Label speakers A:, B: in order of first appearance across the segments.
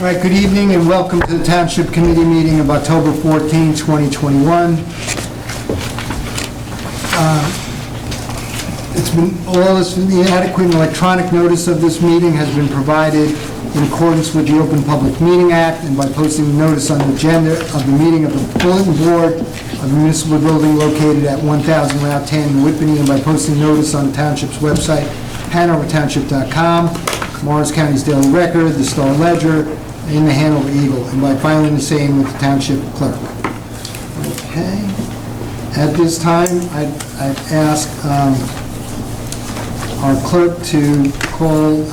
A: All right, good evening and welcome to the Township Committee meeting of October 14, 2021. The adequate electronic notice of this meeting has been provided in accordance with the Open Public Meeting Act and by posting the notice on the agenda of the meeting of the bulletin board of the municipal building located at 1000 Route 10 in Whitney, and by posting notice on the Township's website, hanovertownship.com, Morris County's Daily Record, the Star Ledger, and the Hanover Eagle, and by filing the same with the Township Clerk. Okay. At this time, I'd ask our clerk to call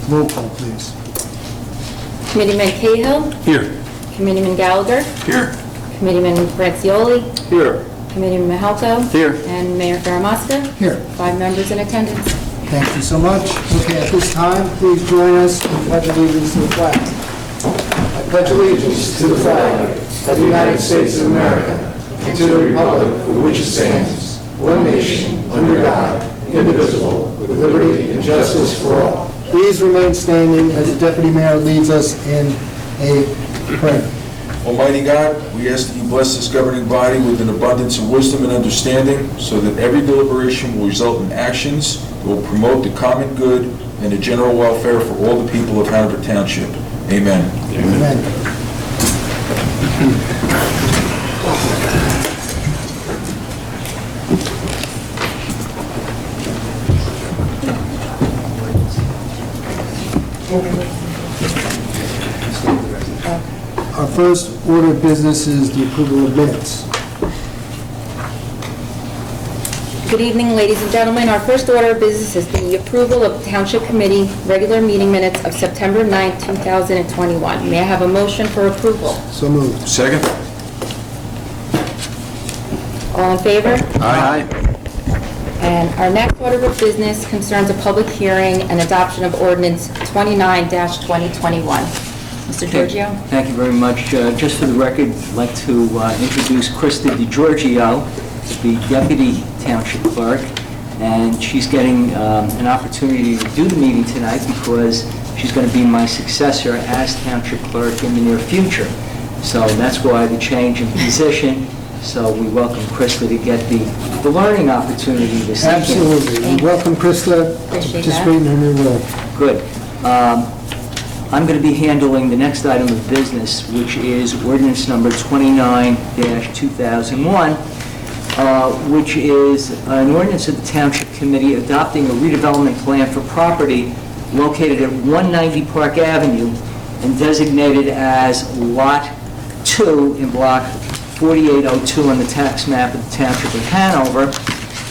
A: roll call, please.
B: Committeeman Cahill.
C: Here.
B: Committeeman Gallagher.
C: Here.
B: Committeeman Grazioli.
C: Here.
B: Committeeman Mahalko.
C: Here.
B: And Mayor Faramasca.
A: Here.
B: 5 members in attendance.
A: Thank you so much. Okay, at this time, please join us in pledge allegiance to the flag. I pledge allegiance to the flag of the United States of America and to the republic for which it stands, one nation, under God, indivisible, with liberty and justice for all. Please remain standing as the Deputy Mayor leads us in a prayer.
D: Almighty God, we ask that you bless this governing body with an abundance of wisdom and understanding so that every deliberation will result in actions that will promote the common good and the general welfare for all the people of Hanover Township. Amen.
A: Amen. Our first order of business is the approval of minutes.
B: Good evening, ladies and gentlemen. Our first order of business is the approval of Township Committee regular meeting minutes of September 9, 2021. May I have a motion for approval?
A: So moved.
D: Second?
B: All in favor?
C: Aye.
B: And our next order of business concerns a public hearing and adoption of Ordinance 29-2021. Mr. Giorgio?
E: Thank you very much. Just for the record, I'd like to introduce Krista DiGiorgio, the Deputy Township Clerk, and she's getting an opportunity to do the meeting tonight because she's going to be my successor as Township Clerk in the near future. So that's why the change in position. So we welcome Krista to get the learning opportunity this evening.
A: Absolutely. And welcome, Krista, to participate in her new role.
E: Good. I'm going to be handling the next item of business, which is ordinance number 29-2001, which is an ordinance of the Township Committee adopting a redevelopment plan for property located at 190 Park Avenue and designated as Lot 2 in Block 4802 on the tax map of the Township of Hanover,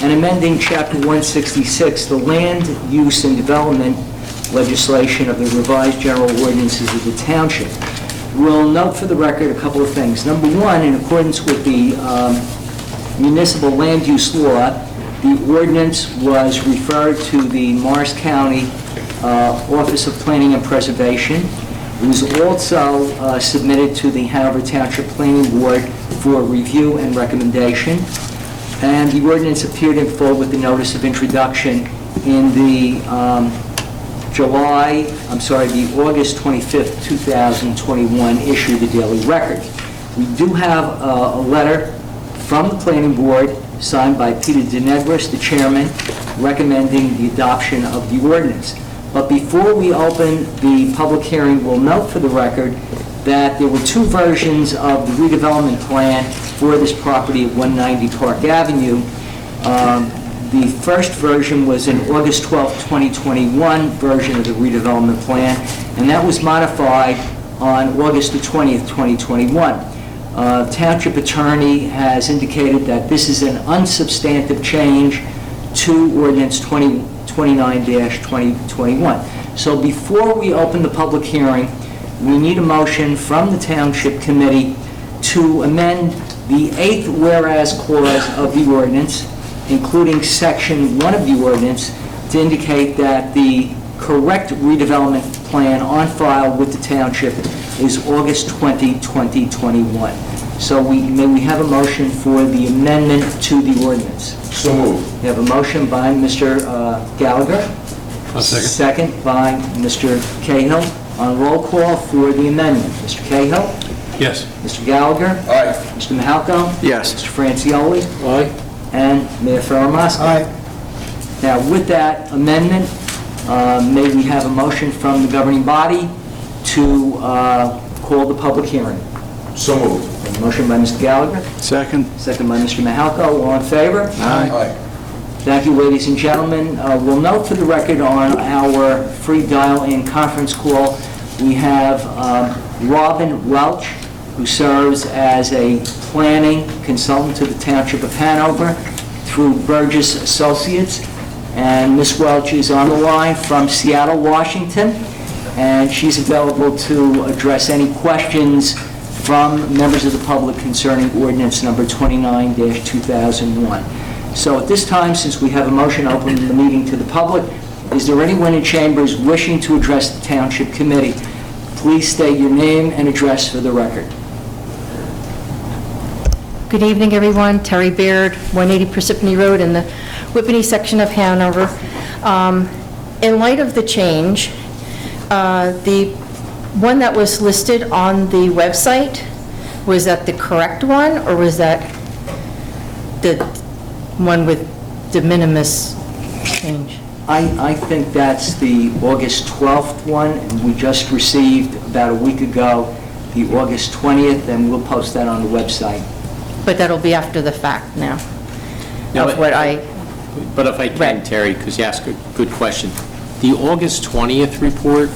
E: and amending Chapter 166, the Land Use and Development legislation of the revised general ordinances of the Township. We'll note for the record a couple of things. Number one, in accordance with the municipal land use law, the ordinance was referred to the Morris County Office of Planning and Preservation. It was also submitted to the Hanover Township Planning Board for review and recommendation. And the ordinance appeared in full with the notice of introduction in the the August 25th, 2021 issue of the Daily Record. We do have a letter from the Planning Board signed by Peter Denegris, the chairman, recommending the adoption of the ordinance. But before we open the public hearing, we'll note for the record that there were two versions of the redevelopment plan for this property at 190 Park Avenue. The first version was an August 12, 2021 version of the redevelopment plan, and that was modified on August the 20th, 2021. Township attorney has indicated that this is an unsubstantive change to Ordinance 29-2021. So before we open the public hearing, we need a motion from the Township Committee to amend the 8th whereas clause of the ordinance, including Section 1 of the ordinance, to indicate that the correct redevelopment plan on file with the Township is August 20, 2021. So may we have a motion for the amendment to the ordinance?
D: So moved.
E: We have a motion by Mr. Gallagher.
C: A second.
E: Second by Mr. Cahill. On roll call for the amendment, Mr. Cahill?
C: Yes.
E: Mr. Gallagher?
D: Aye.
E: Mr. Mahalko?
C: Yes.
E: Mr. Francioli?
C: Aye.
E: And Mayor Ferramaski?
A: Aye.
E: Now, with that amendment, may we have a motion from the governing body to call the public hearing?
D: So moved.
E: A motion by Mr. Gallagher,
C: Second.
E: second by Mr. Mahalko. All in favor?
D: Aye.
E: Thank you, ladies and gentlemen. We'll note for the record on our free dial-in conference call, we have Robin Welch, who serves as a planning consultant to the Township of Hanover through Burgess Associates. And Ms. Welch is on the line from Seattle, Washington, and she's available to address any questions from members of the public concerning ordinance number 29-2001. So at this time, since we have a motion opening the meeting to the public, is there anyone in chambers wishing to address the Township Committee? Please state your name and address for the record.
F: Good evening, everyone. Terry Baird, 180 Parsippany Road in the Whitney section of Hanover. In light of the change, the one that was listed on the website, was that the correct one, or was that the one with de minimis change?
E: I think that's the August 12th one, and we just received about a week ago the August 20th, and we'll post that on the website.
F: But that'll be after the fact now,
G: No,
F: of what I
G: But if I can,
F: Right.
G: Terry, because you asked a good question. The August 20th report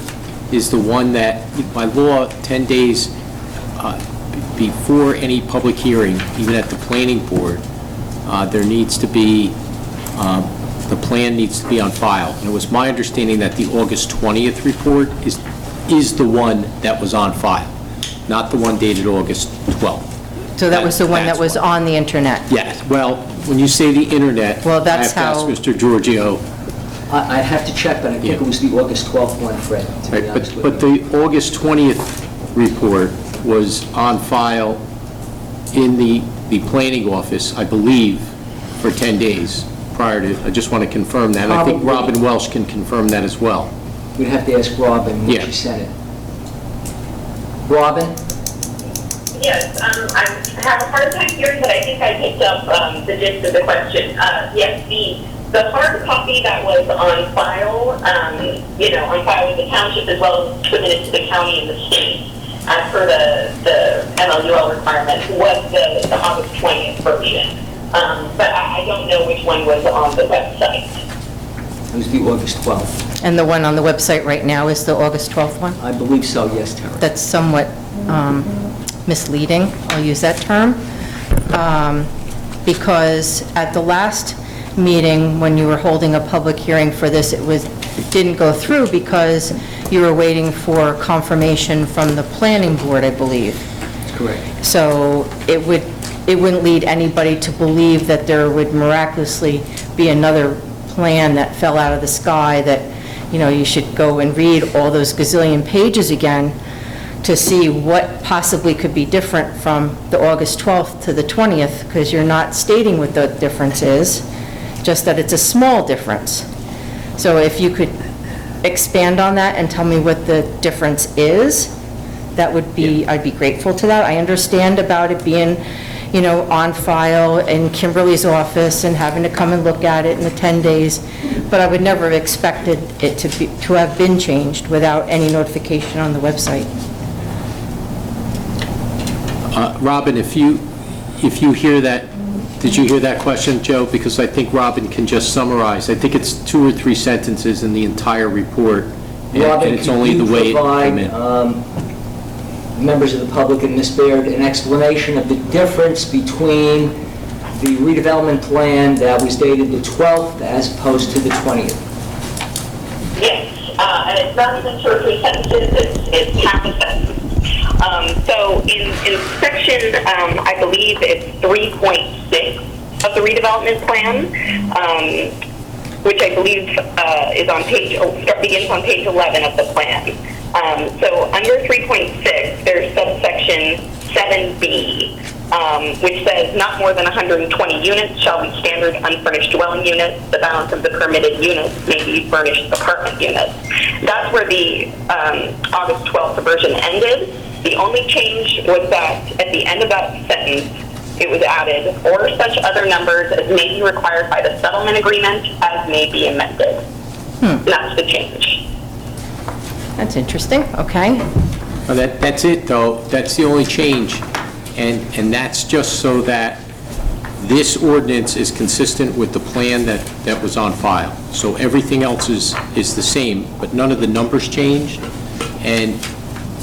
G: is the one that, by law, 10 days before any public hearing, even at the planning board, there needs to be, the plan needs to be on file. And it was my understanding that the August 20th report is the one that was on file, not the one dated August 12th.
F: So that was the one that
G: That's
F: was
G: why.
F: on the internet?
G: Yes, well, when you say the internet,
F: Well,
G: I
F: that's
G: have to ask
F: how-
G: Mr. Giorgio.
E: I'd have to check, but I think
G: Yeah.
E: it was the August 12th one, Fred, to be
G: Right,
E: honest with
G: but
E: you.
G: the August 20th report was on file in the planning office, I believe, for 10 days prior to, I just want to confirm that. And I think
E: Probably.
G: Robin Welsh can confirm that as well.
E: We'd have to ask Robin when
G: Yeah.
E: she sent it. Robin?
H: Yes, I have a hard time hearing, but I think I picked up the gist of the question. Yes, the hard copy that was on file, on file with the township as well as submitted to the county and the state as per the MLUL requirement was the August 20th version. But I don't know which one was on the website.
E: It was the August 12th.
F: And the one on the website right now is the August 12th one?
E: I believe so, yes, Terry.
F: That's somewhat misleading, I'll use that term, because at the last meeting, when you were holding a public hearing for this, it didn't go through because you were waiting for confirmation from the planning board, I believe.
E: That's correct.
F: So it wouldn't lead anybody to believe that there would miraculously be another plan that fell out of the sky, that, you should go and read all those gazillion pages again to see what possibly could be different from the August 12th to the 20th, because you're not stating what the difference is, just that it's a small difference. So if you could expand on that and tell me what the difference is, that would be, I'd be grateful to that. I understand about it being, on file in Kimberly's office and having to come and look at it in the 10 days, but I would never have expected it to have been changed without any notification on the website.
G: Robin, if you hear that, did you hear that question, Joe? Because I think Robin can just summarize. I think it's 2 or 3 sentences in the entire report, and
E: Robin,
G: it's only the way it came in.
E: Members of the public and Ms. Baird an explanation of the difference between the redevelopment plan that was dated the 12th as opposed to the 20th?
H: Yes, and it's not even 2 or 3 sentences, it's half a sentence. So in section, I believe it's 3.6 of the redevelopment plan, which I believe begins on page 11 of the plan. So under 3.6, there's subsection 7B, which says not more than 120 units shall be standard unfurnished dwelling units. The balance of the permitted units may be furnished apartment units. That's where the August 12th version ended. The only change was that at the end of that sentence, it was added, or such other numbers as may be required by the settlement agreement as may be amended. That's the change.
F: That's interesting, okay.
G: Well, that's it, though. That's the only change. And that's just so that this ordinance is consistent with the plan that was on file. So everything else is the same, but none of the numbers changed. And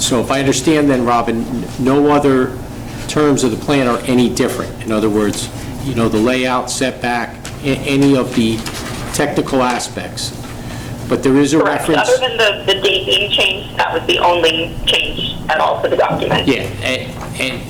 G: so if I understand then, Robin, no other terms of the plan are any different. In other words, you know, the layout, setback, any of the technical aspects. But there is a
H: Correct.
G: reference...
H: Other than the date being changed, that was the only change at all to the document.
G: Yeah, and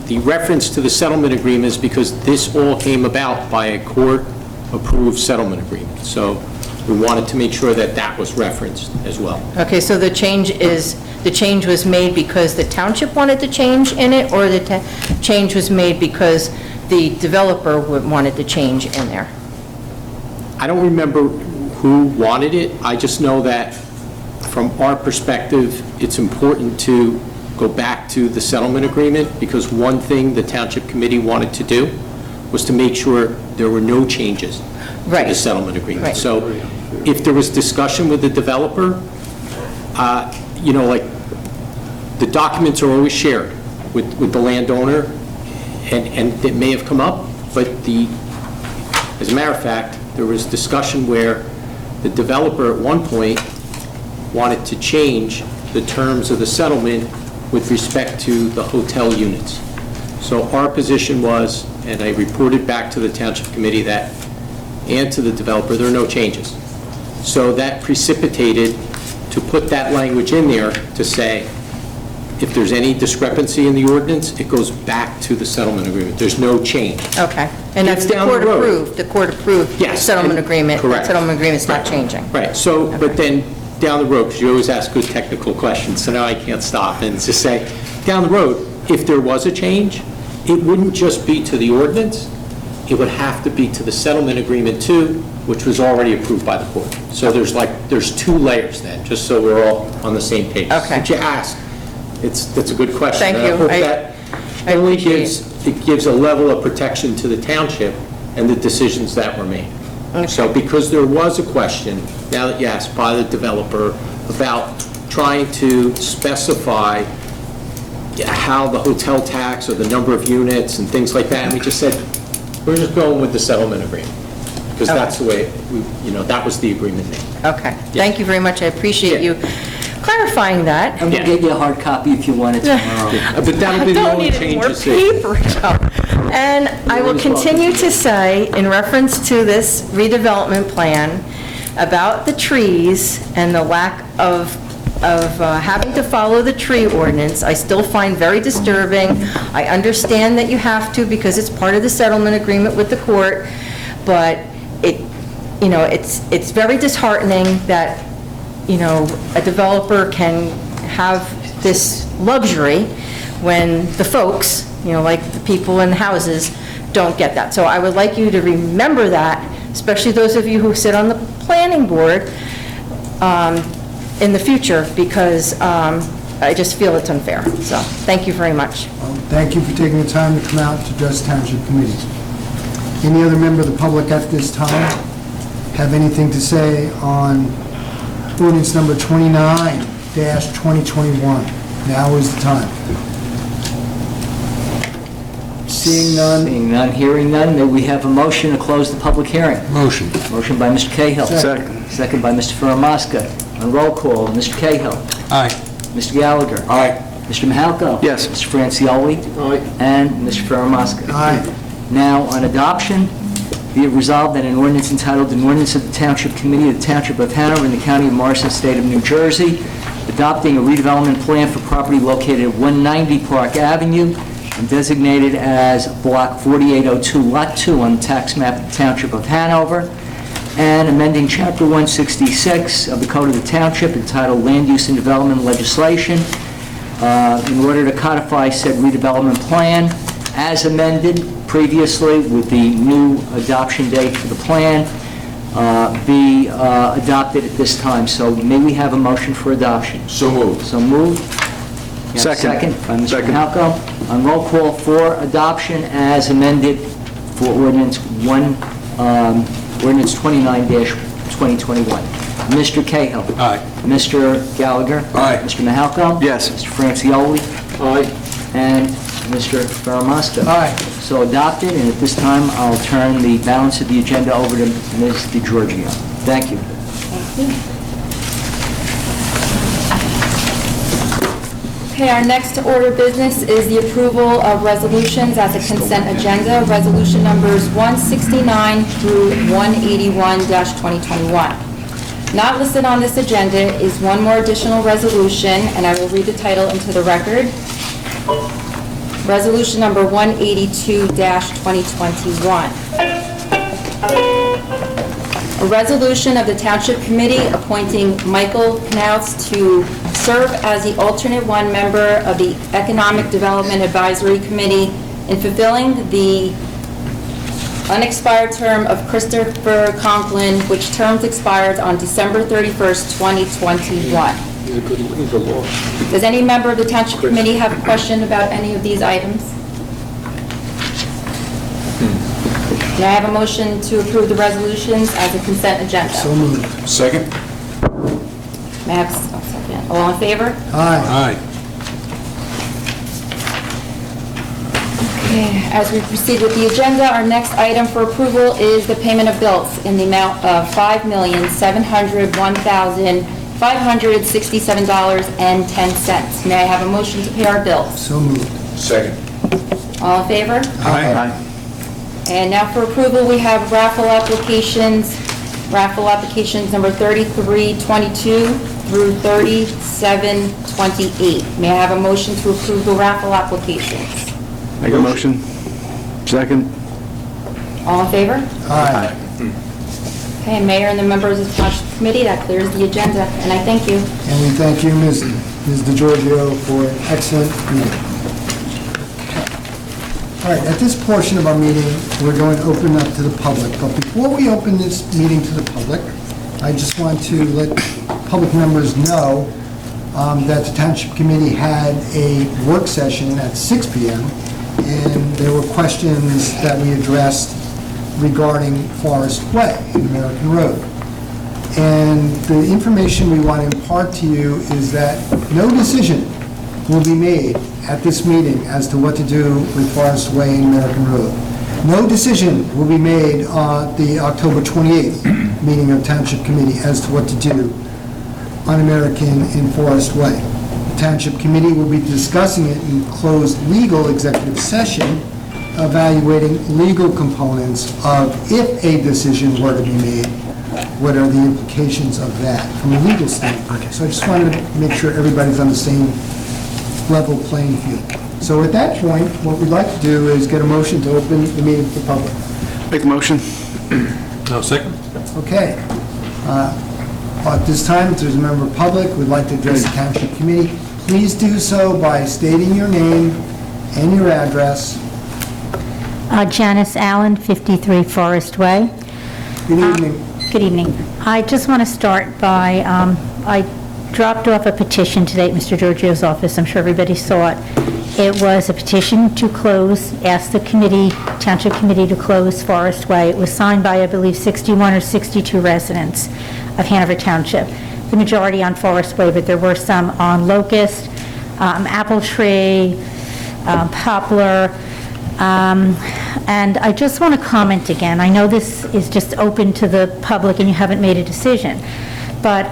G: the reference to the settlement agreement is because this all came about by a court-approved settlement agreement. So we wanted to make sure that that was referenced as well.
F: Okay, so the change was made because the township wanted to change in it, or the change was made because the developer wanted to change in there?
G: I don't remember who wanted it. I just know that from our perspective, it's important to go back to the settlement agreement, because one thing the township committee wanted to do was to make sure there were no changes to
F: Right.
G: the settlement agreement.
F: Right.
G: So if there was discussion with the developer, you know, like, the documents are always shared with the landowner, and it may have come up, but as a matter of fact, there was discussion where the developer at one point wanted to change the terms of the settlement with respect to the hotel units. So our position was, and I reported back to the township committee that, and to the developer, there are no changes. So that precipitated to put that language in there to say, if there's any discrepancy in the ordinance, it goes back to the settlement agreement. There's no change.
F: Okay, and that's
G: It's
F: the
G: down the road.
F: court-approved, the court-approved
G: Yes,
F: settlement
G: and-
F: agreement.
G: correct.
F: That settlement agreement's not
G: Right.
F: changing.
G: Right, so, but then, down the road, because you always ask good technical questions, so now I can't stop, and just say, down the road, if there was a change, it wouldn't just be to the ordinance, it would have to be to the settlement agreement too, which was already approved by the court. So there's two layers then, just so we're all on the same page.
F: Okay.
G: What you asked, that's a good question.
F: Thank
G: And
F: you.
G: I hope
F: I
G: that only
F: appreciate
G: it gives a level of protection to the township and the decisions that were made. So because there was a question, now that you asked, by the developer about trying to specify how the hotel tax or the number of units and things like that, and we just said, we're just going with the settlement agreement, because that's the way, that was the agreement made.
F: Okay, thank you very much, I appreciate you clarifying that.
E: And we'll get you a hard copy if you want it tomorrow.
G: But that'll be the only change you
F: I don't
G: see.
F: need any more paper, Joe. And I will continue to say, in reference to this redevelopment plan, about the trees and the lack of having to follow the tree ordinance, I still find very disturbing. I understand that you have to, because it's part of the settlement agreement with the court, but it's very disheartening that, a developer can have this luxury when the folks, like the people in the houses, don't get that. So I would like you to remember that, especially those of you who sit on the planning board, in the future, because I just feel it's unfair. So, thank you very much.
A: Well, thank you for taking the time to come out to address Township Committee. Any other member of the public at this time have anything to say on ordinance number 29-2021? Now is the time. Seeing none.
E: Seeing none, hearing none, may we have a motion to close the public hearing?
C: Motion.
E: Motion by Mr. Cahill.
C: Second.
E: Second by Mr. Faramasca. On roll call, Mr. Cahill.
C: Aye.
E: Mr. Gallagher.
C: Aye.
E: Mr. Mahalko.
C: Yes.
E: Mr. Francioli.
C: Aye.
E: And Mr. Faramasca.
A: Aye.
E: Now, on adoption, be it resolved that an ordinance entitled, "An Ordinance of the Township Committee of the Township of Hanover in the County of Morrison, State of New Jersey, adopting a redevelopment plan for property located at 190 Park Avenue and designated as Block 4802, Lot 2 on the tax map of the Township of Hanover, and amending Chapter 166 of the Code of the Township entitled Land Use and Development Legislation in order to codify said redevelopment plan as amended previously with the new adoption date for the plan be adopted at this time. So may we have a motion for adoption?
D: So moved.
E: So moved. You have a
C: Second.
E: by Mr.
C: Second.
E: Halco. On roll call for adoption as amended for ordinance 29-2021. Mr. Cahill.
C: Aye.
E: Mr. Gallagher.
D: Aye.
E: Mr. Mahalko.
C: Yes.
E: Mr. Francioli.
C: Aye.
E: And Mr. Ferramasto.
A: Aye.
E: So adopted, and at this time, I'll turn the balance of the agenda over to Ms. DeGiorgio. Thank you.
B: Okay, our next order of business is the approval of resolutions as a consent agenda, resolution numbers 169 through 181-2021. Not listed on this agenda is one more additional resolution, and I will read the title into the record. Resolution number 182-2021. A resolution of the Township Committee appointing Michael Knauss to serve as the alternate one member of the Economic Development Advisory Committee in fulfilling the unexpired term of Christopher Conklin, which terms expired on December 31st, 2021. Does any member of the Township Committee have a question about any of these items? May I have a motion to approve the resolutions as a consent agenda?
A: So moved.
D: Second?
B: May I have a second? All in favor?
A: Aye.
B: Okay, as we proceed with the agenda, our next item for approval is the payment of bills in the amount of $5,701,567.10. May I have a motion to pay our bills?
A: So moved.
D: Second.
B: All in favor?
C: Aye.
B: And now for approval, we have raffle applications number 3322 through 3728. May I have a motion to approve the raffle applications?
C: Make a motion. Second.
B: All in favor?
A: Aye.
B: Okay, Mayor and the members of the Township Committee, that clears the agenda, and I thank you.
A: And we thank you, Ms. DeGiorgio, for an excellent meeting. All right, at this portion of our meeting, we're going to open up to the public. But before we open this meeting to the public, I just want to let public members know that the Township Committee had a work session at 6 p.m., and there were questions that we addressed regarding Forest Way and American Road. And the information we want to impart to you is that no decision will be made at this meeting as to what to do with Forest Way and American Road. No decision will be made on the October 28th meeting of Township Committee as to what to do on American and Forest Way. The Township Committee will be discussing it in closed legal executive session, evaluating legal components of if a decision were to be made, what are the implications of that from a legal standpoint. So I just wanted to make sure everybody's on the same level playing field. So at that point, what we'd like to do is get a motion to open the meeting to the public.
C: Make the motion. No, second.
A: Okay. At this time, if there's a member of the public who would like to address the Township Committee, please do so by stating your name and your address.
I: Janice Allen, 53 Forest Way.
A: Good evening.
I: Good evening. I just want to start by, I dropped off a petition today at Mr. Giorgio's office. I'm sure everybody saw it. It was a petition to close, ask the committee, Township Committee to close Forest Way. It was signed by, I believe, 61 or 62 residents of Hanover Township. The majority on Forest Way, but there were some on Locust, Apple Tree, Poplar, and I just want to comment again. I know this is just open to the public and you haven't made a decision, but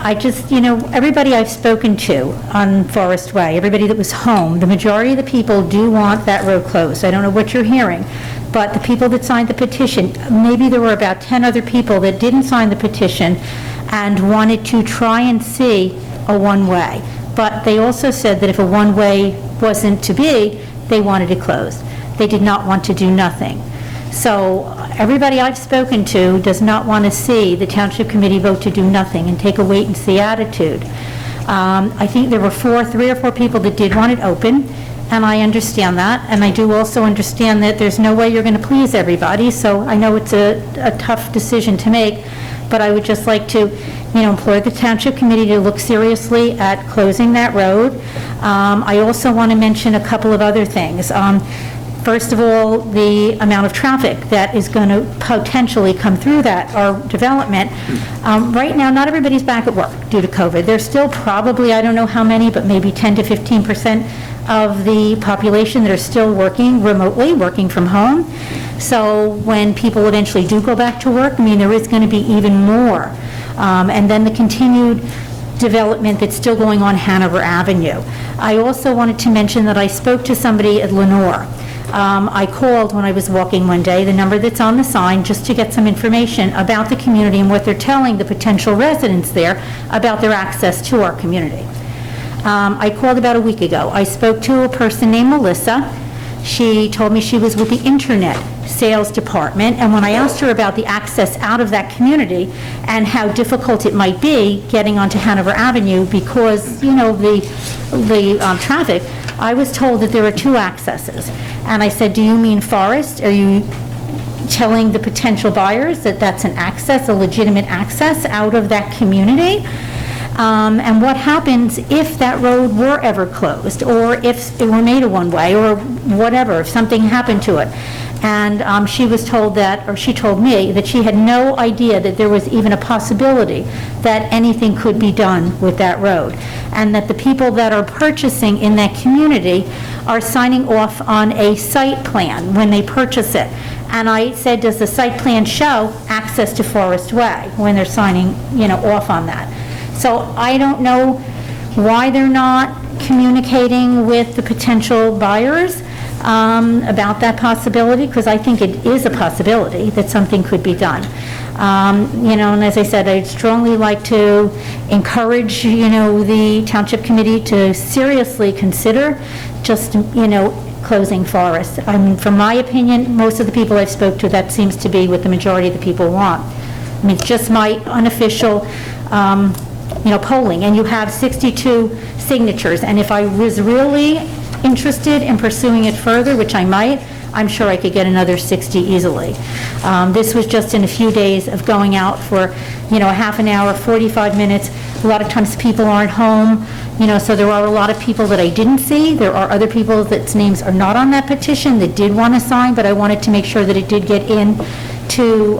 I: I just, everybody I've spoken to on Forest Way, everybody that was home, the majority of the people do want that road closed. I don't know what you're hearing, but the people that signed the petition, maybe there were about 10 other people that didn't sign the petition and wanted to try and see a one-way. But they also said that if a one-way wasn't to be, they wanted it closed. They did not want to do nothing. So everybody I've spoken to does not want to see the Township Committee vote to do nothing and take a wait-and-see attitude. I think there were 3 or 4 people that did want it open, and I understand that, and I do also understand that there's no way you're going to please everybody, so I know it's a tough decision to make, but I would just like to, implore the Township Committee to look seriously at closing that road. I also want to mention a couple of other things. First of all, the amount of traffic that is going to potentially come through our development. Right now, not everybody's back at work due to COVID. There's still probably, I don't know how many, but maybe 10 to 15% of the population that are still working remotely, working from home. So when people eventually do go back to work, there is going to be even more. And then the continued development that's still going on Hanover Avenue. I also wanted to mention that I spoke to somebody at Lenore. I called when I was walking one day, the number that's on the sign, just to get some information about the community and what they're telling the potential residents there about their access to our community. I called about a week ago. I spoke to a person named Melissa. She told me she was with the Internet Sales Department, and when I asked her about the access out of that community and how difficult it might be getting onto Hanover Avenue because, the traffic, I was told that there are two accesses. And I said, do you mean Forest? Are you telling the potential buyers that that's an access, a legitimate access out of that community? And what happens if that road were ever closed, or if it were made a one-way, or whatever, if something happened to it? And she was told that, or she told me, that she had no idea that there was even a possibility that anything could be done with that road, and that the people that are purchasing in that community are signing off on a site plan when they purchase it. And I said, does the site plan show access to Forest Way when they're signing, off on that? So I don't know why they're not communicating with the potential buyers about that possibility, because I think it is a possibility that something could be done. And as I said, I'd strongly like to encourage, the Township Committee to seriously consider just, closing Forest. From my opinion, most of the people I've spoke to, that seems to be what the majority of the people want. It's just my unofficial polling, and you have 62 signatures, and if I was really interested in pursuing it further, which I might, I'm sure I could get another 60 easily. This was just in a few days of going out for, a half an hour, 45 minutes. A lot of times people aren't home, so there are a lot of people that I didn't see. There are other people that's names are not on that petition that did want to sign, but I wanted to make sure that it did get in to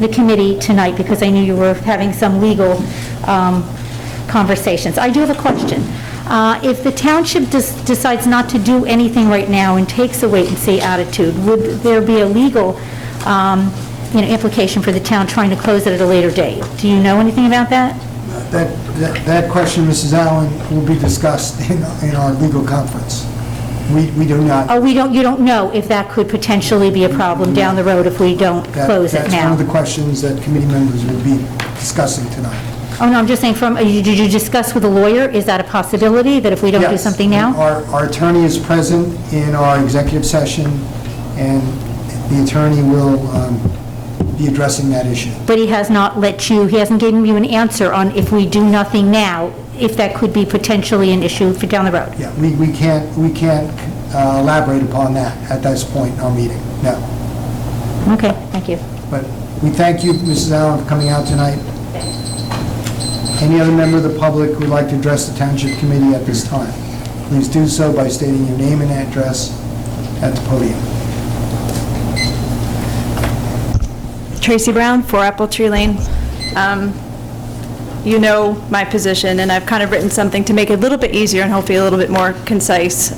I: the committee tonight, because I knew you were having some legal conversations. I do have a question. If the township decides not to do anything right now and takes a wait-and-see attitude, would there be a legal implication for the town trying to close it at a later date? Do you know anything about that?
A: That question, Mrs. Allen, will be discussed in our legal conference. We do not.
I: Oh, you don't know if that could potentially be a problem down the road if we don't close it now?
A: That's one of the questions that committee members will be discussing tonight.
I: Oh, no, I'm just saying, did you discuss with a lawyer? Is that a possibility, that if we don't do something now?
A: Yes. Our attorney is present in our executive session, and the attorney will be addressing that issue.
I: But he has not he hasn't given you an answer on if we do nothing now, if that could be potentially an issue for down the road?
A: Yeah, we can't elaborate upon that at this point in our meeting, no.
I: Okay, thank you.
A: But we thank you, Mrs. Allen, for coming out tonight. Any other member of the public who would like to address the Township Committee at this time, please do so by stating your name and address at the podium.
J: Tracy Brown, 4 Apple Tree Lane. You know my position, and I've kind of written something to make it a little bit easier and hopefully a little bit more concise.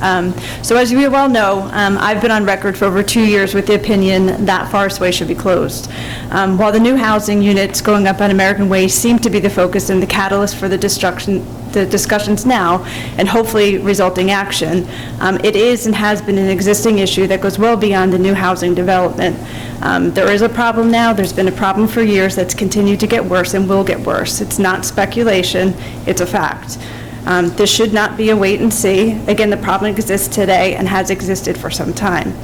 J: So as you well know, I've been on record for over 2 years with the opinion that Forest Way should be closed. While the new housing units going up on American Way seem to be the focus and the catalyst for the discussions now, and hopefully resulting action, it is and has been an existing issue that goes well beyond the new housing development. There is a problem now. There's been a problem for years that's continued to get worse and will get worse. It's not speculation. It's a fact. This should not be a wait and see. Again, the problem exists today and has existed for some time.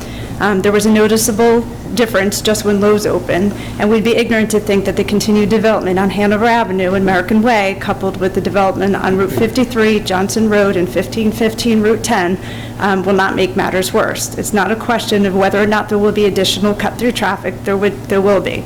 J: There was a noticeable difference just when Lowe's opened, and we'd be ignorant to think that the continued development on Hanover Avenue and American Way, coupled with the development on Route 53, Johnson Road, and 1515 Route 10, will not make matters worse. It's not a question of whether or not there will be additional cut-through traffic. There will be.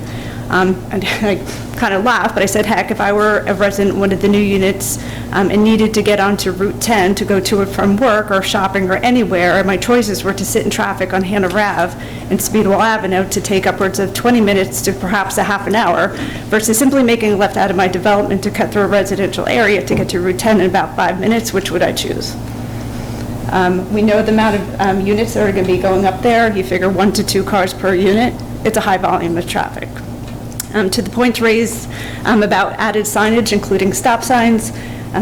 J: And I kind of laughed, but I said, heck, if I were a resident in one of the new units and needed to get onto Route 10 to go to and from work or shopping or anywhere, my choices were to sit in traffic on Hanover Ave and Speedwell Avenue to take upwards of 20 minutes to perhaps a half an hour, versus simply making a left out of my development to cut through a residential area to get to Route 10 in about 5 minutes. Which would I choose? We know the amount of units that are going to be going up there. You figure 1 to 2 cars per unit. It's a high volume of traffic. To the points raised about added signage, including stop signs,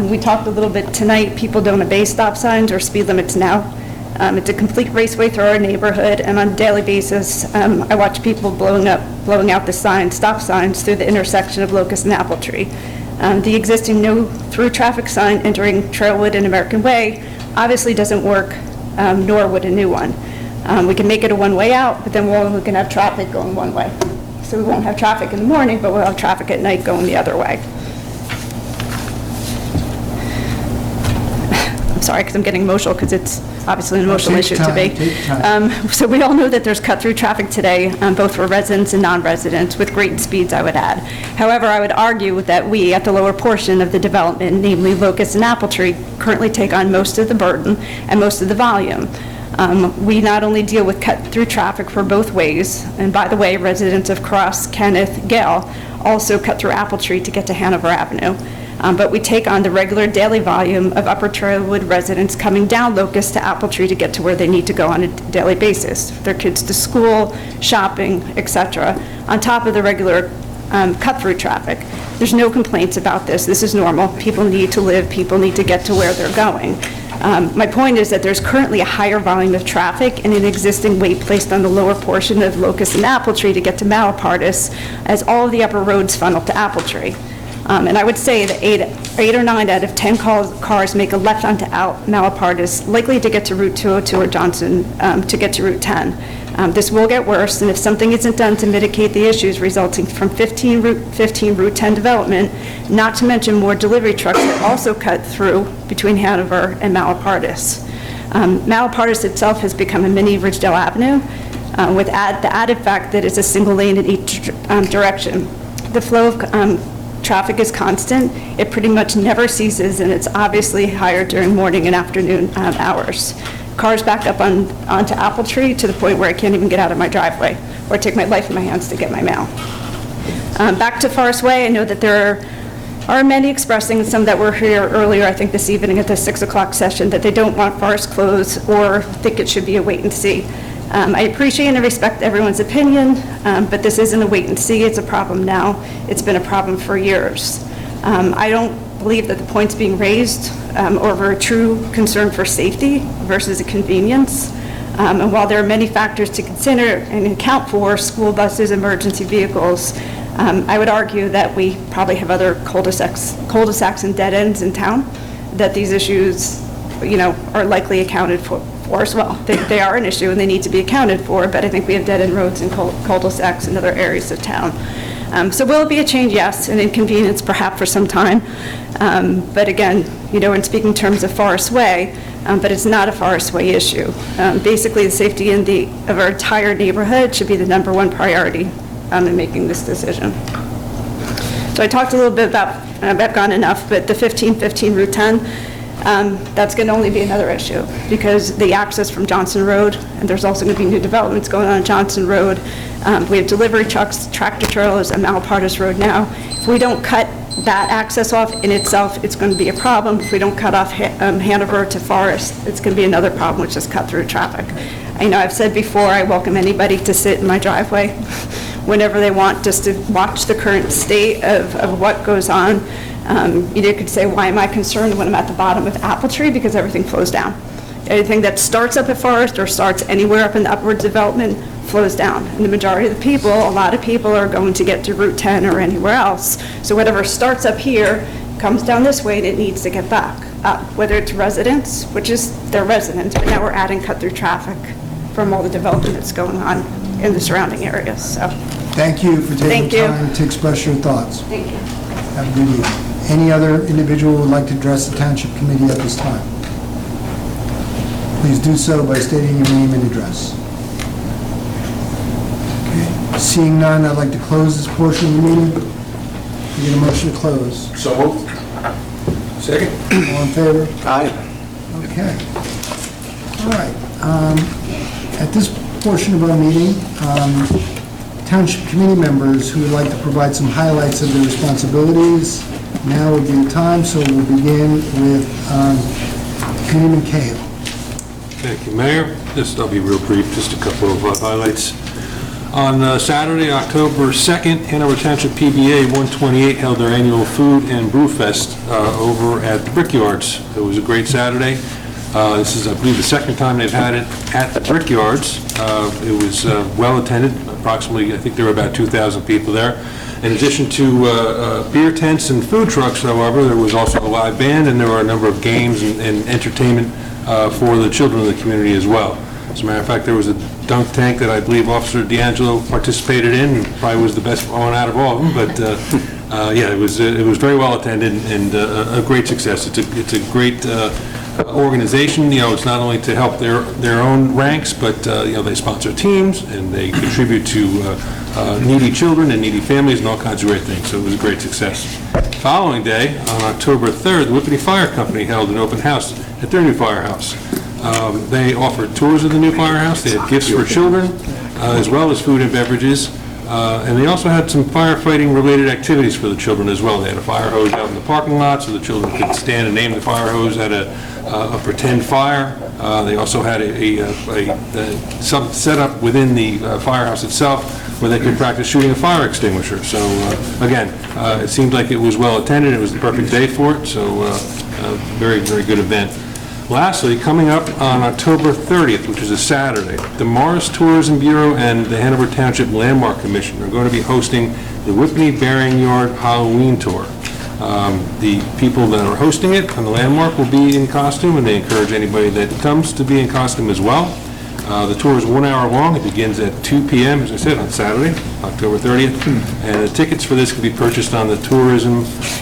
J: we talked a little bit tonight. People don't obey stop signs or speed limits now. It's a complete raceway through our neighborhood, and on a daily basis, I watch people blowing out the stop signs through the intersection of Locust and Apple Tree. The existing no through traffic sign entering Trailwood and American Way obviously doesn't work, nor would a new one. We can make it a one-way out, but then we're only going to have traffic going one way. So we won't have traffic in the morning, but we'll have traffic at night going the other way. I'm sorry, because I'm getting emotional, because it's obviously an emotional issue to me. So we all know that there's cut-through traffic today, both for residents and non-residents, with great speeds, I would add. However, I would argue that we, at the lower portion of the development, namely Locust and Apple Tree, currently take on most of the burden and most of the volume. We not only deal with cut-through traffic for both ways, and by the way, residents of Cross, Kenneth, Gale also cut through Apple Tree to get to Hanover Avenue, but we take on the regular daily volume of Upper Trailwood residents coming down Locust to Apple Tree to get to where they need to go on a daily basis, their kids to school, shopping, etc., on top of the regular cut-through traffic. There's no complaints about this. This is normal. People need to live. People need to get to where they're going. My point is that there's currently a higher volume of traffic and an existing weight placed on the lower portion of Locust and Apple Tree to get to Malapartas, as all of the upper roads funnel to Apple Tree. And I would say that 8 or 9 out of 10 cars make a left onto Malapartas, likely to get to Route 202 or Johnson to get to Route 10. This will get worse, and if something isn't done to mitigate the issues resulting from Route 10 development, not to mention more delivery trucks that also cut through between Hanover and Malapartas. Malapartas itself has become a mini Ridgedale Avenue, with the added fact that it's a single lane in each direction. The flow of traffic is constant. It pretty much never ceases, and it's obviously higher during morning and afternoon hours. Cars back up onto Apple Tree to the point where I can't even get out of my driveway or take my life in my hands to get my mail. Back to Forest Way, I know that there are many expressing, some that were here earlier, I think this evening at the 6 o'clock session, that they don't want Forest closed or think it should be a wait and see. I appreciate and respect everyone's opinion, but this isn't a wait and see. It's a problem now. It's been a problem for years. I don't believe that the points being raised over a true concern for safety versus a convenience. And while there are many factors to consider and account for, school buses, emergency vehicles, I would argue that we probably have other cul-de-sacs and dead ends in town, that these issues, are likely accounted for as well. They are an issue and they need to be accounted for, but I think we have dead end roads and cul-de-sacs in other areas of town. So will it be a change? Yes, an inconvenience perhaps for some time. But again, in speaking terms of Forest Way, but it's not a Forest Way issue. Basically, the safety of our entire neighborhood should be the #1 priority in making this decision. So I talked a little bit about, I've gone enough, but the 1515 Route 10, that's going to only be another issue because the access from Johnson Road, and there's also going to be new developments going on Johnson Road. We have delivery trucks, tractor trailers, and Malapartas Road now. If we don't cut that access off in itself, it's going to be a problem. If we don't cut off Hanover to Forest, it's going to be another problem, which is cut through traffic. I know I've said before, I welcome anybody to sit in my driveway whenever they want, just to watch the current state of what goes on. You could say, why am I concerned when I'm at the bottom of Apple Tree? Because everything flows down. Anything that starts up at Forest or starts anywhere up in the upward development flows down. And the majority of the people, a lot of people are going to get to Route 10 or anywhere else. So whatever starts up here comes down this way and it needs to get back up, whether it's residents, which is their residents, but now we're adding cut-through traffic from all the development that's going on in the surrounding areas, so.
A: Thank you for taking
J: Thank you.
A: time to express your thoughts.
J: Thank you.
A: Have a good evening. Any other individual who would like to address the Township Committee at this time? Please do so by stating your name and address. Okay. Seeing none, I'd like to close this portion of the meeting. Can I get a motion to close?
D: So moved. Second?
A: All in favor?
C: Aye.
A: Okay. All right. At this portion of our meeting, Township Committee members who would like to provide some highlights of their responsibilities, now would be the time, so we'll begin with Committeeman Cahill.
K: Thank you, Mayor. I'll be real brief, just a couple of highlights. On Saturday, October 2nd, Hanover Township PBA 128 held their annual Food and Brew Fest over at the Brickyards. It was a great Saturday. This is, I believe, the second time they've had it at the Brickyards. It was well attended, approximately, I think there were about 2,000 people there. In addition to beer tents and food trucks, however, there was also a live band, and there were a number of games and entertainment for the children of the community as well. As a matter of fact, there was a dunk tank that I believe Officer D'Angelo participated in, and probably was the best one out of all of them, but yeah, it was very well attended and a great success. It's a great organization. You know, it's not only to help their own ranks, but you know, they sponsor teams and they contribute to needy children and needy families and all kinds of great things. So it was a great success. The following day, on October 3rd, the Whitney Fire Company held an open house at their new firehouse. They offered tours of the new firehouse. They had gifts for children, as well as food and beverages. And they also had some firefighting-related activities for the children as well. They had a fire hose out in the parking lot so the children could stand and name the fire hose at a pretend fire. They also had some set up within the firehouse itself where they could practice shooting a fire extinguisher. So again, it seemed like it was well attended. It was the perfect day for it. So very, very good event. Lastly, coming up on October 30th, which is a Saturday, the Morris Tourism Bureau and the Hanover Township Landmark Commission are going to be hosting the Whitney Bering Yard Halloween Tour. The people that are hosting it on the Landmark will be in costume, and they encourage anybody that comes to be in costume as well. The tour is 1 hour long. It begins at 2 p.m., as I said, on Saturday, October 30th. And the tickets for this can be purchased on the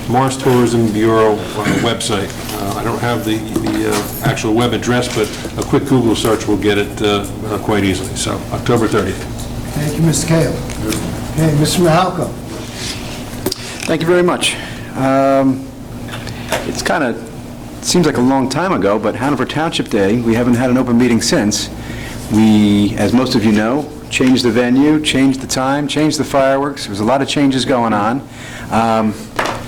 K: Morris Tourism Bureau website. I don't have the actual web address, but a quick Google search will get it quite easily. So, October 30th.
A: Thank you, Mr. Cahill. Okay, Mr. Mahalko.
C: Thank you very much. It seems like a long time ago, but Hanover Township Day, we haven't had an open meeting since. We, as most of you know, changed the venue, changed the time, changed the fireworks. There was a lot of changes going on.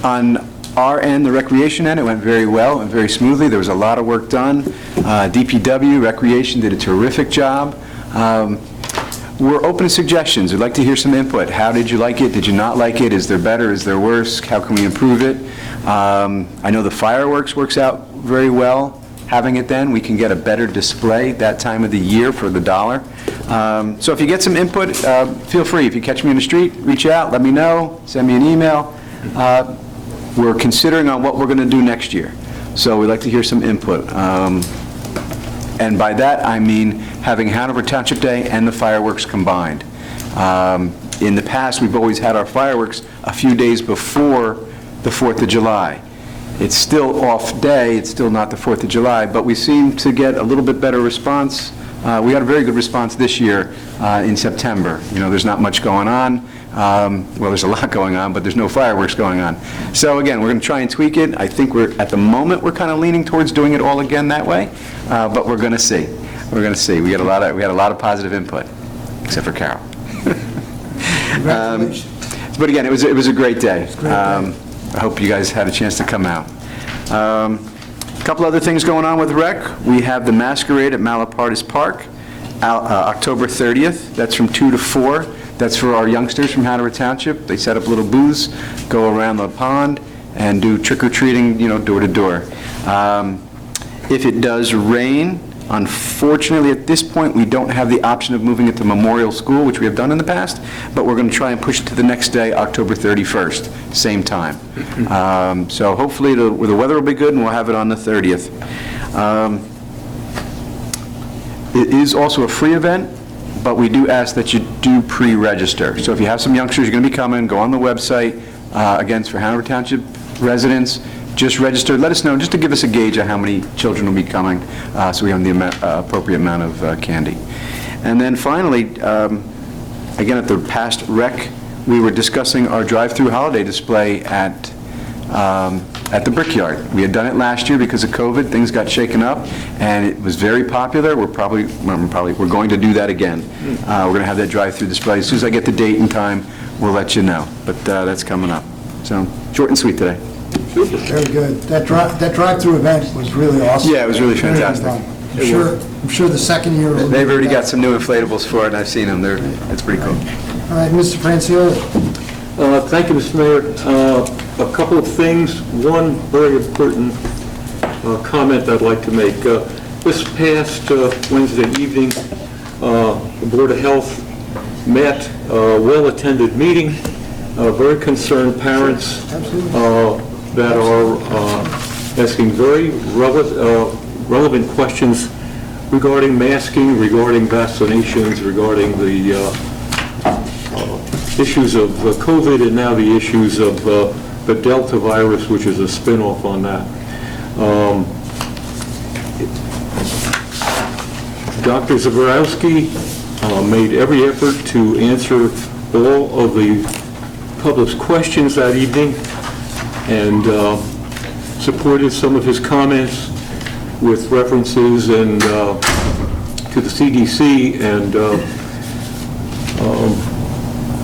C: On our end, the recreation end, it went very well and very smoothly. There was a lot of work done. DPW, Recreation did a terrific job. We're open to suggestions. We'd like to hear some input. How did you like it? Did you not like it? Is there better? Is there worse? How can we improve it? I know the fireworks works out very well. Having it then, we can get a better display that time of the year for the dollar. So if you get some input, feel free. If you catch me in the street, reach out, let me know, send me an email. We're considering on what we're going to do next year. So we'd like to hear some input. And by that, I mean having Hanover Township Day and the fireworks combined. In the past, we've always had our fireworks a few days before the 4th of July. It's still off day, it's still not the 4th of July, but we seem to get a little bit better response. We had a very good response this year in September. You know, there's not much going on. Well, there's a lot going on, but there's no fireworks going on. So again, we're going to try and tweak it. I think at the moment, we're kind of leaning towards doing it all again that way, but we're going to see. We're going to see. We had a lot of positive input, except for Carol.
A: Congratulations.
C: But again, it was a great day.
A: It's a great day.
C: I hope you guys had a chance to come out. A couple other things going on with rec. We have the Masquerade at Malapartas Park, October 30th. That's from 2 to 4. That's for our youngsters from Hanover Township. They set up little booths, go around the pond, and do trick-or-treating, you know, door to door. If it does rain, Unfortunately, at this point, we don't have the option of moving it to Memorial School, which we have done in the past, but we're going to try and push it to the next day, October 31st, same time. So hopefully the weather will be good and we'll have it on the 30th. It is also a free event, but we do ask that you do pre-register. So if you have some youngsters, you're going to be coming, go on the website. Again, it's for Hanover Township residents. Just register, let us know, just to give us a gauge of how many children will be coming, so we have the appropriate amount of candy. And then finally, again, at the past rec, we were discussing our drive-through holiday display at the Brickyard. We had done it last year because of COVID, things got shaken up, and it was very popular. We're going to do that again. We're going to have that drive-through display. As soon as I get the date and time, we'll let you know, but that's coming up. So, short and sweet today.
A: Very good. That drive-through event was really awesome.
C: Yeah, it was really fantastic.
A: I'm sure the second year will be
C: They've already
A: better.
C: got some new inflatables for it, and I've seen them. It's pretty cool.
A: All right, Mr. Francioli.
L: Thank you, Mr. Mayor. A couple of things. One very important comment I'd like to make. This past Wednesday evening, the Board of Health met a well-attended meeting. Very concerned parents that are asking very relevant questions regarding masking, regarding vaccinations, regarding the issues of COVID, and now the issues of the Delta virus, which is a spin-off on that. Dr. Zaborowski made every effort to answer all of the public's questions that evening, and supported some of his comments with references and to the CDC and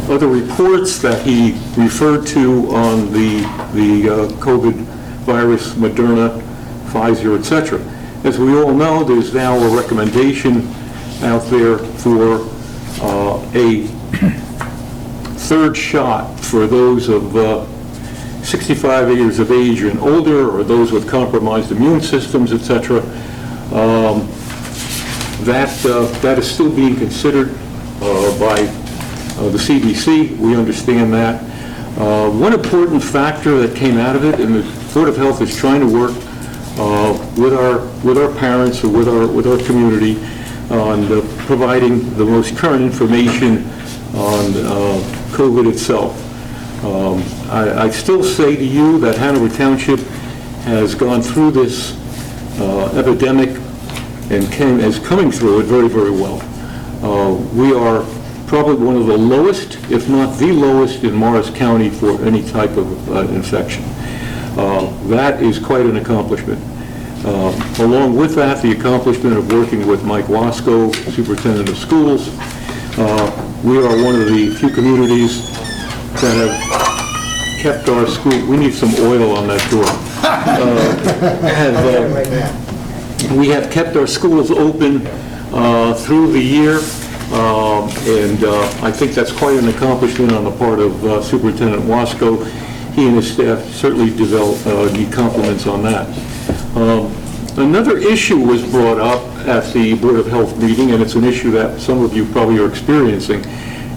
L: other reports that he referred to on the COVID virus, Moderna, Pfizer, etc. As we all know, there's now a recommendation out there for a third shot for those of 65 years of age and older, or those with compromised immune systems, etc. That is still being considered by the CDC. We understand that. One important factor that came out of it, and the Board of Health is trying to work with our parents or with our community on providing the most current information on COVID itself. I still say to you that Hanover Township has gone through this epidemic and is coming through it very, very well. We are probably one of the lowest, if not the lowest, in Morris County for any type of infection. That is quite an accomplishment. Along with that, the accomplishment of working with Mike Wasco, Superintendent of Schools. We are one of the few communities that have kept our school, we need some oil on that door. We have kept our schools open through the year, and I think that's quite an accomplishment on the part of Superintendent Wasco. He and his staff certainly need compliments on that. Another issue was brought up at the Board of Health meeting, and it's an issue that some of you probably are experiencing,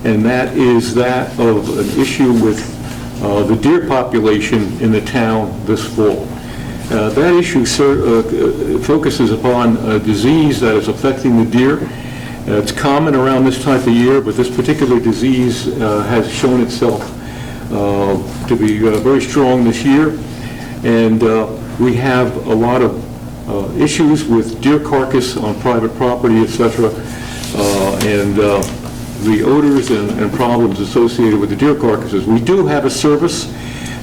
L: and that is that of an issue with the deer population in the town this fall. That issue focuses upon a disease that is affecting the deer. It's common around this time of year, but this particular disease has shown itself to be very strong this year, and we have a lot of issues with deer carcass on private property, etc., and the odors and problems associated with the deer carcasses. We do have a service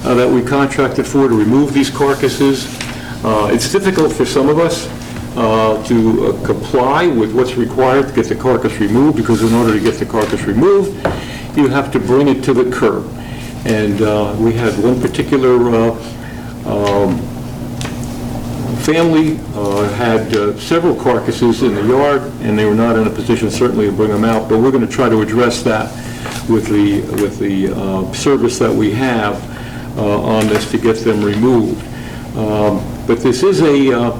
L: that we contracted for to remove these carcasses. It's difficult for some of us to comply with what's required to get the carcass removed, because in order to get the carcass removed, you have to bring it to the curb. And we had one particular family had several carcasses in the yard, and they were not in a position certainly to bring them out, but we're going to try to address that with the service that we have on this to get them removed. But this is a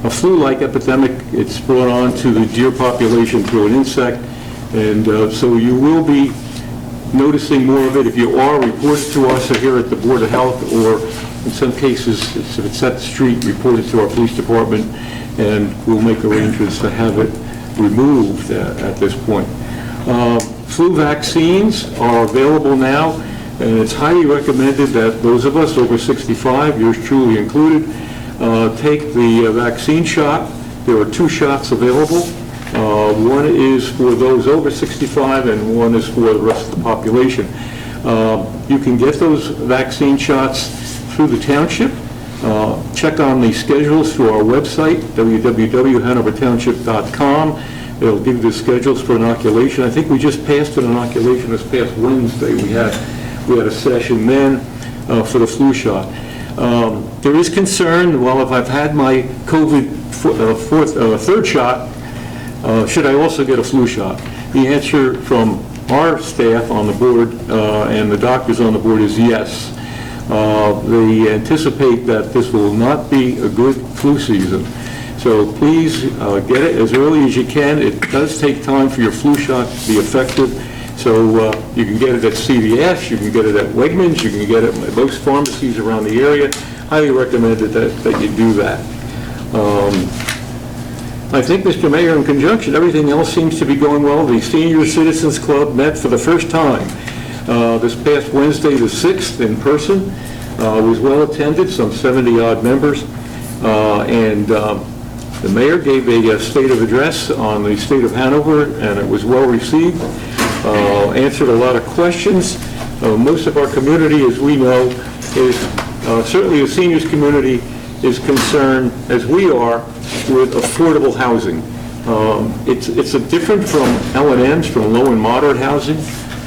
L: a flu-like epidemic. It's brought on to the deer population through an insect, and so you will be noticing more of it. If you are, report it to us here at the Board of Health, or in some cases, if it's at the street, report it to our police department, and we'll make arrangements to have it removed at this point. Flu vaccines are available now, and it's highly recommended that those of us over 65, yours truly included, take the vaccine shot. There are 2 shots available. One is for those over 65, and one is for the rest of the population. You can get those vaccine shots through the township. Check on the schedules through our website, www.hanovertownship.com. It'll give you the schedules for inoculation. I think we just passed an inoculation this past Wednesday. We had a session then for the flu shot. There is concern, well, if I've had my COVID third shot, should I also get a flu shot? The answer from our staff on the board and the doctors on the board is yes. They anticipate that this will not be a good flu season. So please get it as early as you can. It does take time for your flu shot to be effective. So you can get it at CVS, you can get it at Wegmans, you can get it at most pharmacies around the area. Highly recommended that you do that. I think, Mr. Mayor, in conjunction, everything else seems to be going well. The Senior Citizens Club met for the first time this past Wednesday, the 6th, in person. It was well attended, some 70-odd members. And the mayor gave a state of address on the state of Hanover, and it was well received. Answered a lot of questions. Most of our community, as we know, is certainly the seniors community is concerned, as we are, with affordable housing. It's a different from L&Ms, from low and moderate housing.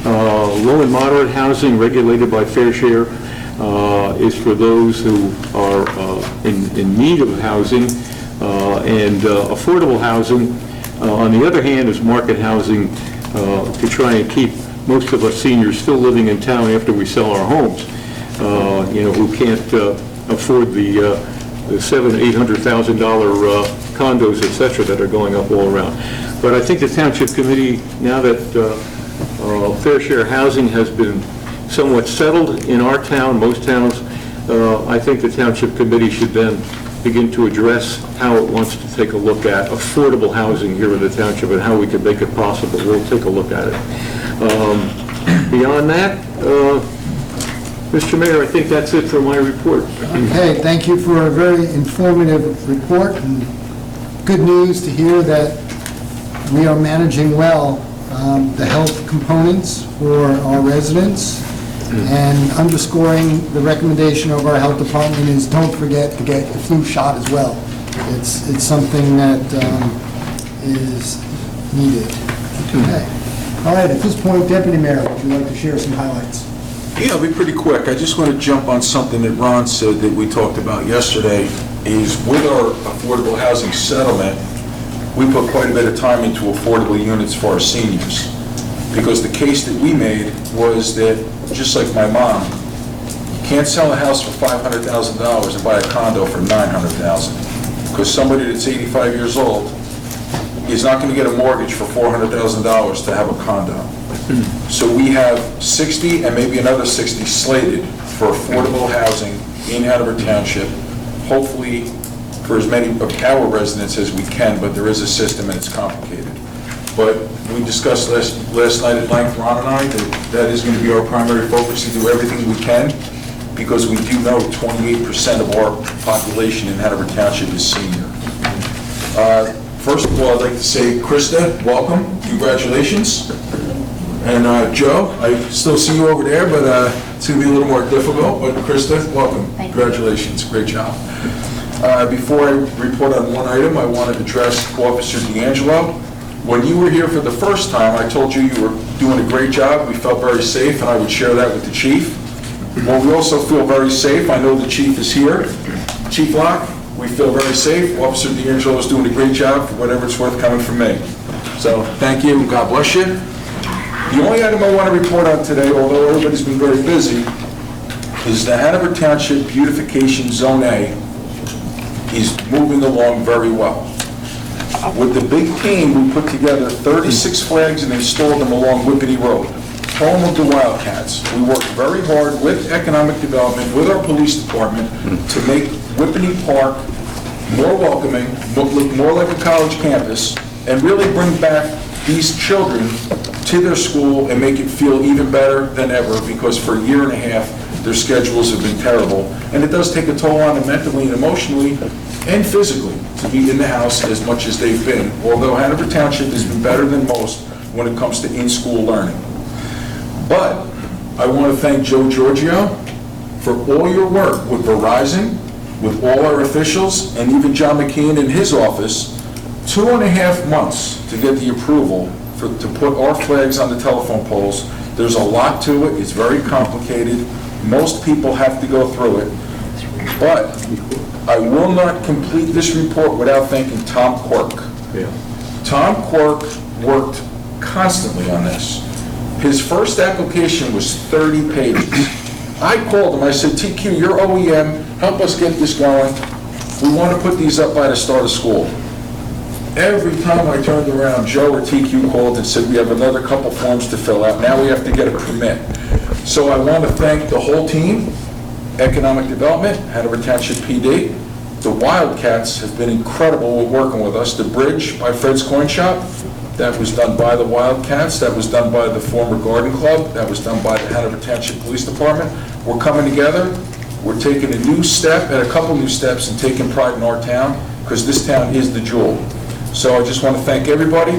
L: Low and moderate housing regulated by Fair Share is for those who are in need of housing, and affordable housing, on the other hand, is market housing to try and keep most of us seniors still living in town after we sell our homes, who can't afford the $700,000-800,000 condos, et cetera, that are going up all around. But I think the Township Committee, now that Fair Share housing has been somewhat settled in our town, most towns, I think the Township Committee should then begin to address how it wants to take a look at affordable housing here in the township and how we can make it possible. We'll take a look at it. Beyond that, Mr. Mayor, I think that's it for my report.
A: Okay, thank you for a very informative report, and good news to hear that we are managing well the health components for our residents, and underscoring the recommendation of our health department is don't forget to get the flu shot as well. It's something that is needed. Okay. All right, at this point, Deputy Mayor, would you like to share some highlights?
D: Yeah, I'll be pretty quick. I just want to jump on something that Ron said that we talked about yesterday, is with our affordable housing settlement, we put quite a bit of time into affordable units for our seniors. Because the case that we made was that, just like my mom, you can't sell a house for $500,000 and buy a condo for $900,000. Because somebody that's 85 years old is not going to get a mortgage for $400,000 to have a condo. So we have 60 and maybe another 60 slated for affordable housing in Hanover Township, hopefully for as many of our residents as we can, but there is a system and it's complicated. But we discussed last night at length, Ron and I, that is going to be our primary focus, to do everything we can, because we do know 28% of our population in Hanover Township is senior. First of all, I'd like to say, Krista, welcome, congratulations. And Joe, I still see you over there, but it's going to be a little more difficult, but Krista, welcome. Congratulations, great job. Before I report on one item, I want to address Officer D'Angelo. When you were here for the first time, I told you you were doing a great job. We felt very safe, and I would share that with the chief. Well, we also feel very safe. I know the chief is here. Chief Locke, we feel very safe. Officer D'Angelo is doing a great job, for whatever it's worth coming from me. So thank you, and God bless you. The only item I want to report on today, although everybody's been very busy, is the Hanover Township Beautification Zone A is moving along very well. With the big team, we put together 36 flags and installed them along Whitney Road, home of the Wildcats. We worked very hard with economic development, with our police department, to make Whitney Park more welcoming, look more like a college campus, and really bring back these children to their school and make it feel even better than ever, because for a year and a half, their schedules have been terrible. And it does take a toll on them mentally and emotionally and physically to be in the house as much as they've been, although Hanover Township has been better than most when it comes to in-school learning. But I want to thank Joe Giorgio for all your work with Verizon, with all our officials, and even John McKeon in his office, 2.5 months to get the approval to put our flags on the telephone poles. There's a lot to it. It's very complicated. Most people have to go through it. But I will not complete this report without thanking Tom Quirk. Tom Quirk worked constantly on this. His first application was 30 pages. I called him, I said, TQ, you're OEM, help us get this going. We want to put these up by the start of school. Every time I turned around, Joe or TQ called and said, we have another couple forms to fill out. Now we have to get a permit. So I want to thank the whole team, Economic Development, Hanover Township PD. The Wildcats have been incredible with working with us. The bridge by Fred's Coin Shop, that was done by the Wildcats. That was done by the former Garden Club. That was done by the Hanover Township Police Department. We're coming together. We're taking a new step and a couple new steps and taking pride in our town, because this town is the jewel. So I just want to thank everybody,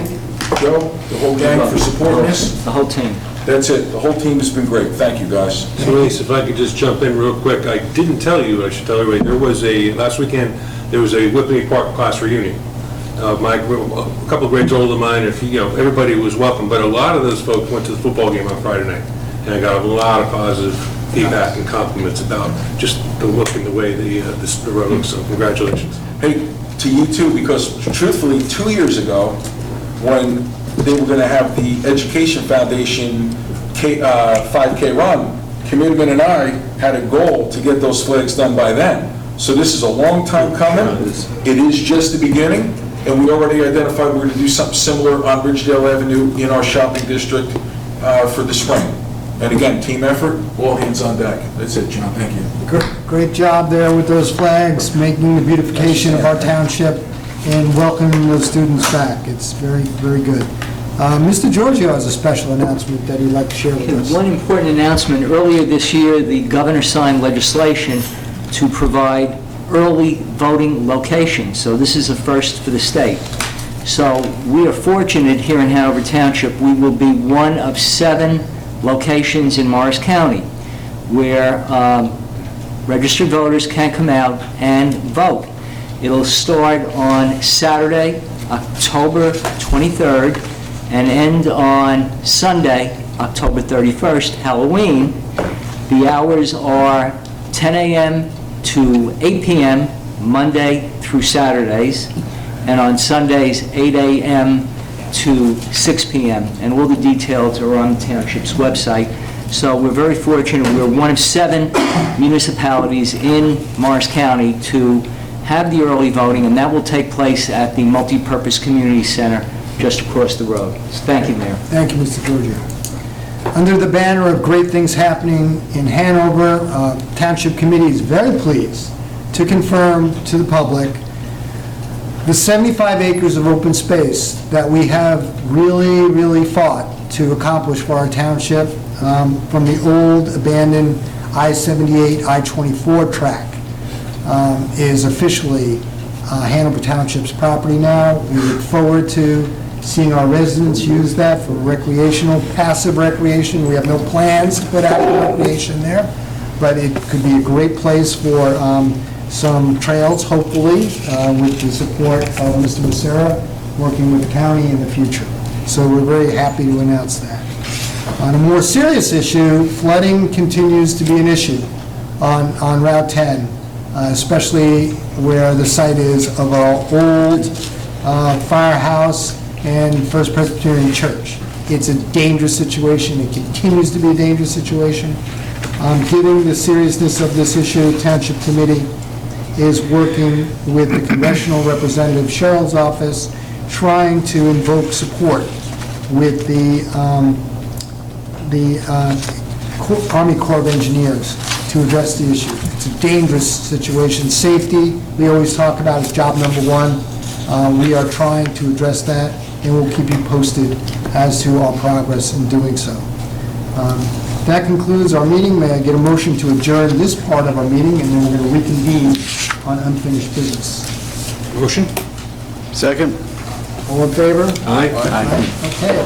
D: Joe, the whole gang for supporting this.
E: The whole team.
D: That's it. The whole team has been great. Thank you, guys.
K: So, Elise, if I could just jump in real quick, I didn't tell you, I should tell you, there was last weekend, there was a Whitney Park class reunion. A couple of grades older than mine, everybody was welcome, but a lot of those folks went to the football game on Friday night, and I got a lot of positive feedback and compliments about just the look and the way the road looks, so congratulations.
D: Hey, to you too, because truthfully, 2 years ago, when they were going to have the Education Foundation 5K run, Commitment and I had a goal to get those flags done by then. So this is a long time coming. It is just the beginning, and we already identified we're going to do something similar on Ridgedale Avenue in our shopping district for the spring. And again, team effort, all hands on deck. That's it, John, thank you.
A: Great job there with those flags, making the beautification of our township and welcoming those students back. It's very, very good. Mr. Giorgio has a special announcement that he'd like to share with us.
E: One important announcement. Earlier this year, the governor signed legislation to provide early voting locations. So this is a first for the state. So we are fortunate here in Hanover Township. We will be one of 7 locations in Morris County where registered voters can come out and vote. It'll start on Saturday, October 23rd, and end on Sunday, October 31st, Halloween. The hours are 10 a.m. to 8 p.m., Monday through Saturdays, and on Sundays, 8 a.m. to 6 p.m., and all the details are on the township's website. So we're very fortunate. We're one of 7 municipalities in Morris County to have the early voting, and that will take place at the Multipurpose Community Center just across the road. So thank you, Mayor.
A: Thank you, Mr. Giorgio. Under the banner of great things happening in Hanover, Township Committee is very pleased to confirm to the public the 75 acres of open space that we have really, really fought to accomplish for our township from the old abandoned I-78, I-24 track is officially Hanover Township's property now. We look forward to seeing our residents use that for recreational, passive recreation. We have no plans to put active recreation there, but it could be a great place for some trails, hopefully, with the support of Mr. Becerra, working with the county in the future. So we're very happy to announce that. On a more serious issue, flooding continues to be an issue on Route 10, especially where the site is of our old firehouse and First Presbyterian Church. It's a dangerous situation. It continues to be a dangerous situation. Given the seriousness of this issue, Township Committee is working with the congressional representative Cheryl's office, trying to invoke support with the Army Corps of Engineers to address the issue. It's a dangerous situation. Safety, we always talk about, is job number one. We are trying to address that, and we'll keep you posted as to our progress in doing so. That concludes our meeting. May I get a motion to adjourn this part of our meeting, and then we're going to reconvene on unfinished business.
K: Motion?
C: Second?
A: All in favor?
K: Aye.
A: Okay.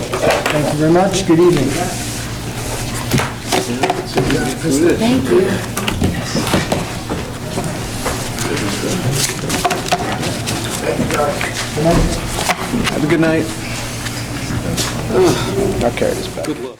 A: Thank you very much. Good evening.
B: Thank you.
C: Have a good night. I'll carry this back.